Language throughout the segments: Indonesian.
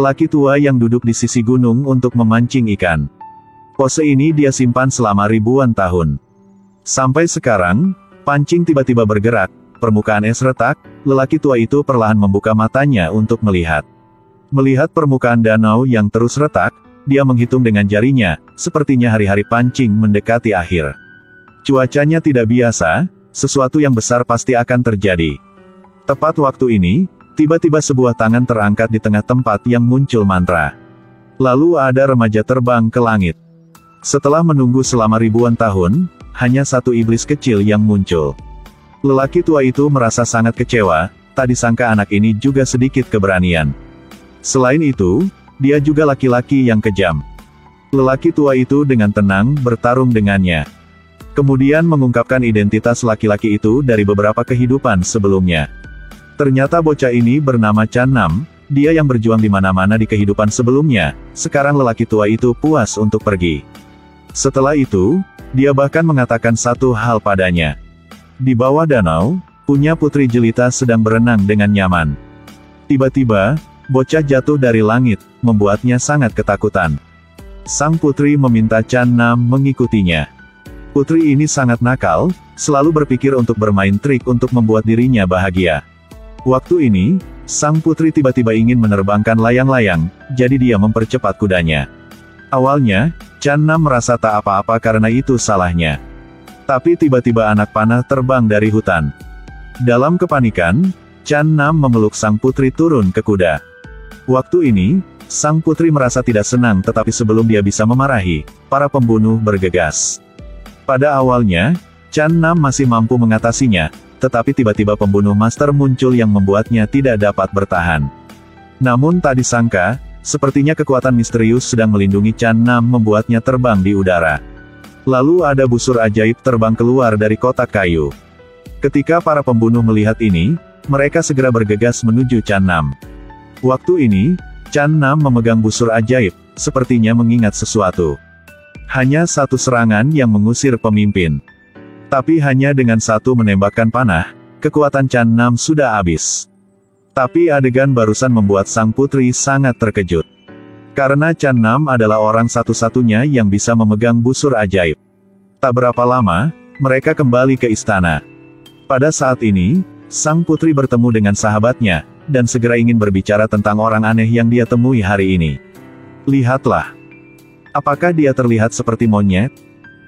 lelaki tua yang duduk di sisi gunung untuk memancing ikan. Pose ini dia simpan selama ribuan tahun. Sampai sekarang, pancing tiba-tiba bergerak, permukaan es retak, lelaki tua itu perlahan membuka matanya untuk melihat. Melihat permukaan danau yang terus retak, dia menghitung dengan jarinya, sepertinya hari-hari pancing mendekati akhir. Cuacanya tidak biasa, sesuatu yang besar pasti akan terjadi. Tepat waktu ini, tiba-tiba sebuah tangan terangkat di tengah tempat yang muncul mantra. Lalu ada remaja terbang ke langit. Setelah menunggu selama ribuan tahun, hanya satu iblis kecil yang muncul. Lelaki tua itu merasa sangat kecewa, tak disangka anak ini juga sedikit keberanian. Selain itu, dia juga laki-laki yang kejam. Lelaki tua itu dengan tenang bertarung dengannya. Kemudian mengungkapkan identitas laki-laki itu dari beberapa kehidupan sebelumnya. Ternyata bocah ini bernama Chan Nam, dia yang berjuang di mana-mana di kehidupan sebelumnya, sekarang lelaki tua itu puas untuk pergi. Setelah itu, dia bahkan mengatakan satu hal padanya. Di bawah danau, punya putri jelita sedang berenang dengan nyaman. Tiba-tiba, bocah jatuh dari langit, membuatnya sangat ketakutan. Sang putri meminta Chan Nam mengikutinya. Putri ini sangat nakal, selalu berpikir untuk bermain trik untuk membuat dirinya bahagia. Waktu ini, sang putri tiba-tiba ingin menerbangkan layang-layang, jadi dia mempercepat kudanya. Awalnya, Chan Nam merasa tak apa-apa karena itu salahnya. Tapi tiba-tiba anak panah terbang dari hutan. Dalam kepanikan, Chan Nam memeluk sang putri turun ke kuda. Waktu ini, sang putri merasa tidak senang tetapi sebelum dia bisa memarahi, para pembunuh bergegas. Pada awalnya, Chan Nam masih mampu mengatasinya, tetapi tiba-tiba pembunuh master muncul yang membuatnya tidak dapat bertahan. Namun tak disangka, sepertinya kekuatan misterius sedang melindungi Chan Nam membuatnya terbang di udara. Lalu ada busur ajaib terbang keluar dari kotak kayu. Ketika para pembunuh melihat ini, mereka segera bergegas menuju Chan Nam. Waktu ini, Chan Nam memegang busur ajaib, sepertinya mengingat sesuatu. Hanya satu serangan yang mengusir pemimpin. Tapi hanya dengan satu menembakkan panah, kekuatan Chan Nam sudah habis. Tapi adegan barusan membuat sang putri sangat terkejut. Karena Chan Nam adalah orang satu-satunya yang bisa memegang busur ajaib. Tak berapa lama, mereka kembali ke istana. Pada saat ini, sang putri bertemu dengan sahabatnya, dan segera ingin berbicara tentang orang aneh yang dia temui hari ini. Lihatlah. Apakah dia terlihat seperti monyet?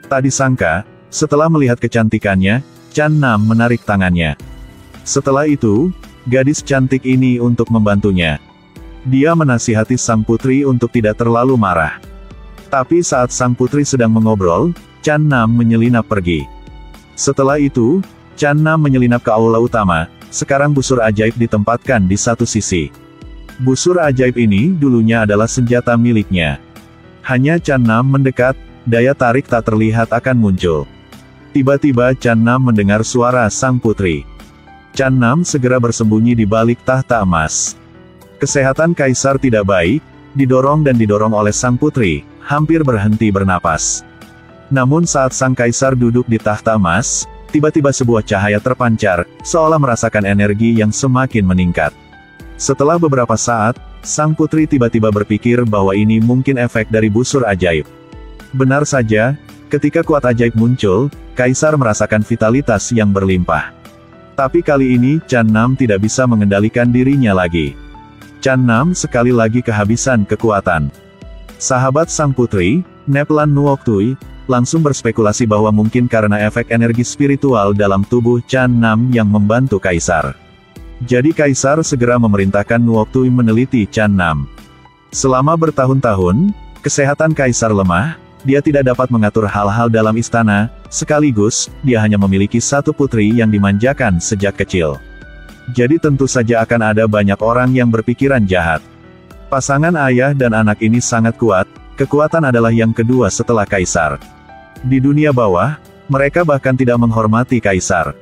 Tak disangka, setelah melihat kecantikannya, Chan Nam menarik tangannya. Setelah itu, gadis cantik ini untuk membantunya. Dia menasihati sang putri untuk tidak terlalu marah. Tapi saat sang putri sedang mengobrol, Chan Nam menyelinap pergi. Setelah itu, Chan Nam menyelinap ke aula utama, sekarang busur ajaib ditempatkan di satu sisi. Busur ajaib ini dulunya adalah senjata miliknya. Hanya Chan Nam mendekat, daya tarik tak terlihat akan muncul. Tiba-tiba Chan Nam mendengar suara sang putri. Chan Nam segera bersembunyi di balik tahta emas. Kesehatan kaisar tidak baik, didorong dan didorong oleh sang putri, hampir berhenti bernapas. Namun saat sang kaisar duduk di tahta emas, tiba-tiba sebuah cahaya terpancar, seolah merasakan energi yang semakin meningkat. Setelah beberapa saat, sang putri tiba-tiba berpikir bahwa ini mungkin efek dari busur ajaib. Benar saja, ketika kuat ajaib muncul, kaisar merasakan vitalitas yang berlimpah. Tapi kali ini Chan Nam tidak bisa mengendalikan dirinya lagi. Chan Nam sekali lagi kehabisan kekuatan. Sahabat sang putri, Neplan Nuok Tui, langsung berspekulasi bahwa mungkin karena efek energi spiritual dalam tubuh Chan Nam yang membantu kaisar. Jadi kaisar segera memerintahkan Nuok Tui meneliti Chan Nam. Selama bertahun-tahun, kesehatan kaisar lemah, dia tidak dapat mengatur hal-hal dalam istana, sekaligus, dia hanya memiliki satu putri yang dimanjakan sejak kecil. Jadi tentu saja akan ada banyak orang yang berpikiran jahat. Pasangan ayah dan anak ini sangat kuat, kekuatan adalah yang kedua setelah kaisar. Di dunia bawah, mereka bahkan tidak menghormati kaisar.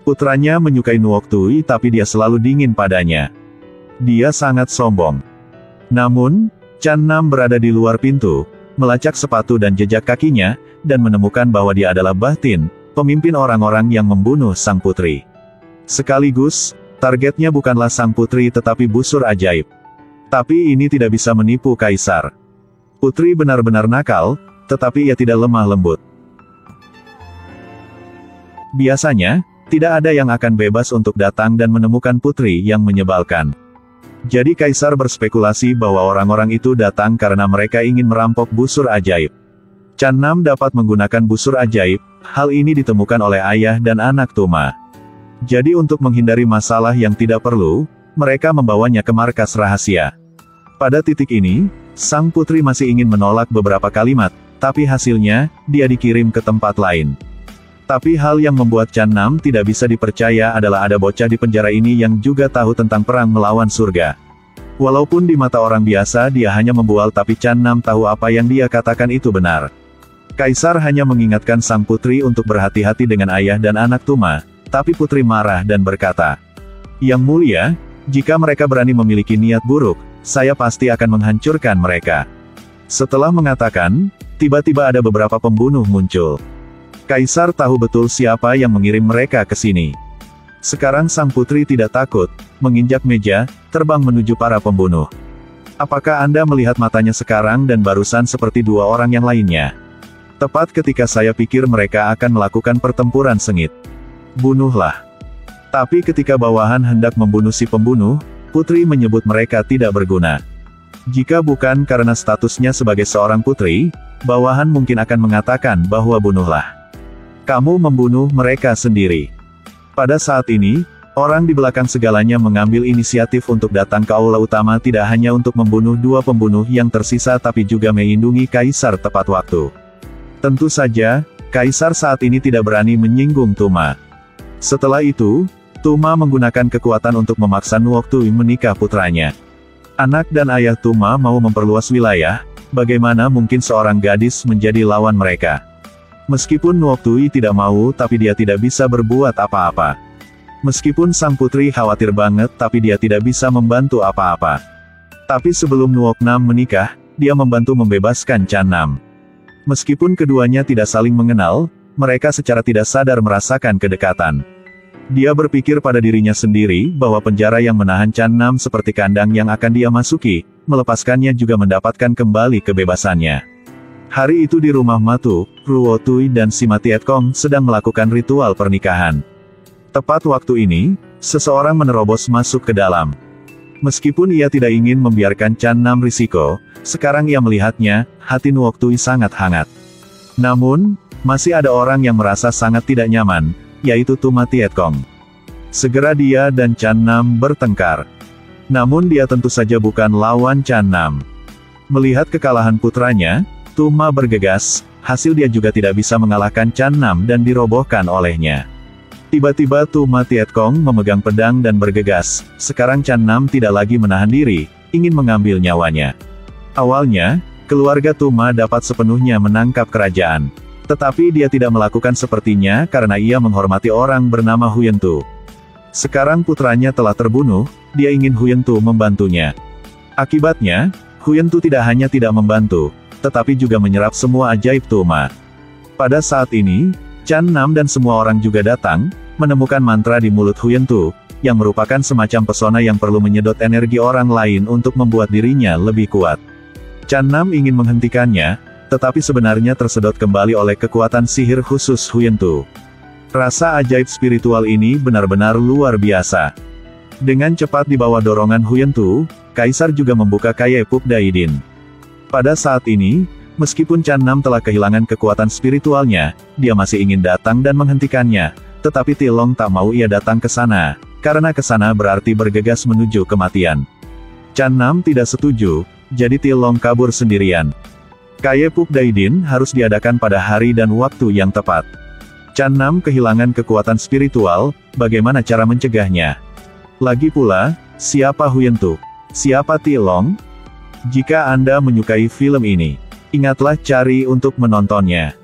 Putranya menyukai Nuok Tui tapi dia selalu dingin padanya. Dia sangat sombong. Namun, Chan Nam berada di luar pintu, melacak sepatu dan jejak kakinya, dan menemukan bahwa dia adalah Bahtin, pemimpin orang-orang yang membunuh sang putri. Sekaligus, targetnya bukanlah sang putri tetapi busur ajaib. Tapi ini tidak bisa menipu Kaisar. Putri benar-benar nakal, tetapi ia tidak lemah lembut. Biasanya, tidak ada yang akan bebas untuk datang dan menemukan putri yang menyebalkan. Jadi Kaisar berspekulasi bahwa orang-orang itu datang karena mereka ingin merampok busur ajaib. Chan Nam dapat menggunakan busur ajaib, hal ini ditemukan oleh ayah dan anak Tuma. Jadi untuk menghindari masalah yang tidak perlu, mereka membawanya ke markas rahasia. Pada titik ini, sang putri masih ingin menolak beberapa kalimat, tapi hasilnya, dia dikirim ke tempat lain. Tapi hal yang membuat Chan Nam tidak bisa dipercaya adalah ada bocah di penjara ini yang juga tahu tentang perang melawan surga. Walaupun di mata orang biasa dia hanya membual, tapi Chan Nam tahu apa yang dia katakan itu benar. Kaisar hanya mengingatkan sang putri untuk berhati-hati dengan ayah dan anak Tuma, tapi putri marah dan berkata, "Yang mulia, jika mereka berani memiliki niat buruk, saya pasti akan menghancurkan mereka." Setelah mengatakan, tiba-tiba ada beberapa pembunuh muncul. Kaisar tahu betul siapa yang mengirim mereka ke sini. Sekarang sang putri tidak takut, menginjak meja, terbang menuju para pembunuh. Apakah Anda melihat matanya sekarang dan barusan seperti dua orang yang lainnya? Tepat ketika saya pikir mereka akan melakukan pertempuran sengit. Bunuhlah. Tapi ketika bawahan hendak membunuh si pembunuh, putri menyebut mereka tidak berguna. Jika bukan karena statusnya sebagai seorang putri, bawahan mungkin akan mengatakan bahwa bunuhlah. Kamu membunuh mereka sendiri. Pada saat ini, orang di belakang segalanya mengambil inisiatif untuk datang ke aula utama tidak hanya untuk membunuh dua pembunuh yang tersisa tapi juga melindungi Kaisar tepat waktu. Tentu saja, Kaisar saat ini tidak berani menyinggung Tuma. Setelah itu, Tuma menggunakan kekuatan untuk memaksa Nuok Tui menikah putranya. Anak dan ayah Tuma mau memperluas wilayah, bagaimana mungkin seorang gadis menjadi lawan mereka? Meskipun Nuok Tui tidak mau, tapi dia tidak bisa berbuat apa-apa. Meskipun sang putri khawatir banget, tapi dia tidak bisa membantu apa-apa. Tapi sebelum Nuok Nam menikah, dia membantu membebaskan Chan Nam. Meskipun keduanya tidak saling mengenal, mereka secara tidak sadar merasakan kedekatan. Dia berpikir pada dirinya sendiri, bahwa penjara yang menahan Chan Nam seperti kandang yang akan dia masuki, melepaskannya juga mendapatkan kembali kebebasannya. Hari itu di rumah Matu, Ruo Tui dan Sima Tiet Kong sedang melakukan ritual pernikahan. Tepat waktu ini, seseorang menerobos masuk ke dalam. Meskipun ia tidak ingin membiarkan Chan Nam risiko, sekarang ia melihatnya, hati Nuok Tui sangat hangat. Namun, masih ada orang yang merasa sangat tidak nyaman, yaitu Tuma Tiet Kong. Segera dia dan Chan Nam bertengkar. Namun dia tentu saja bukan lawan Chan Nam. Melihat kekalahan putranya, Tuma bergegas, hasil dia juga tidak bisa mengalahkan Chan Nam dan dirobohkan olehnya. Tiba-tiba Tuma Tiet Kong memegang pedang dan bergegas, sekarang Chan Nam tidak lagi menahan diri, ingin mengambil nyawanya. Awalnya, keluarga Tuma dapat sepenuhnya menangkap kerajaan. Tetapi dia tidak melakukan sepertinya karena ia menghormati orang bernama Huyen Tu. Sekarang putranya telah terbunuh, dia ingin Huyen Tu membantunya. Akibatnya, Huyen Tu tidak hanya tidak membantu, tetapi juga menyerap semua ajaib Tuma. Pada saat ini, Chan Nam dan semua orang juga datang, menemukan mantra di mulut Huyen Tu, yang merupakan semacam pesona yang perlu menyedot energi orang lain untuk membuat dirinya lebih kuat. Chan Nam ingin menghentikannya, tetapi sebenarnya tersedot kembali oleh kekuatan sihir khusus Huyen Tu. Rasa ajaib spiritual ini benar-benar luar biasa. Dengan cepat di bawah dorongan Huyen Tu, Kaisar juga membuka Kaye Pup Daidin. Pada saat ini, meskipun Chan Nam telah kehilangan kekuatan spiritualnya, dia masih ingin datang dan menghentikannya, tetapi Tilong tak mau ia datang ke sana, karena ke sana berarti bergegas menuju kematian. Chan Nam tidak setuju, jadi Tilong kabur sendirian. Kaye Pup Daidin harus diadakan pada hari dan waktu yang tepat. Chan Nam kehilangan kekuatan spiritual, bagaimana cara mencegahnya? Lagi pula, siapa Huyen Tu? Siapa Tilong? Jika Anda menyukai film ini, ingatlah cari untuk menontonnya.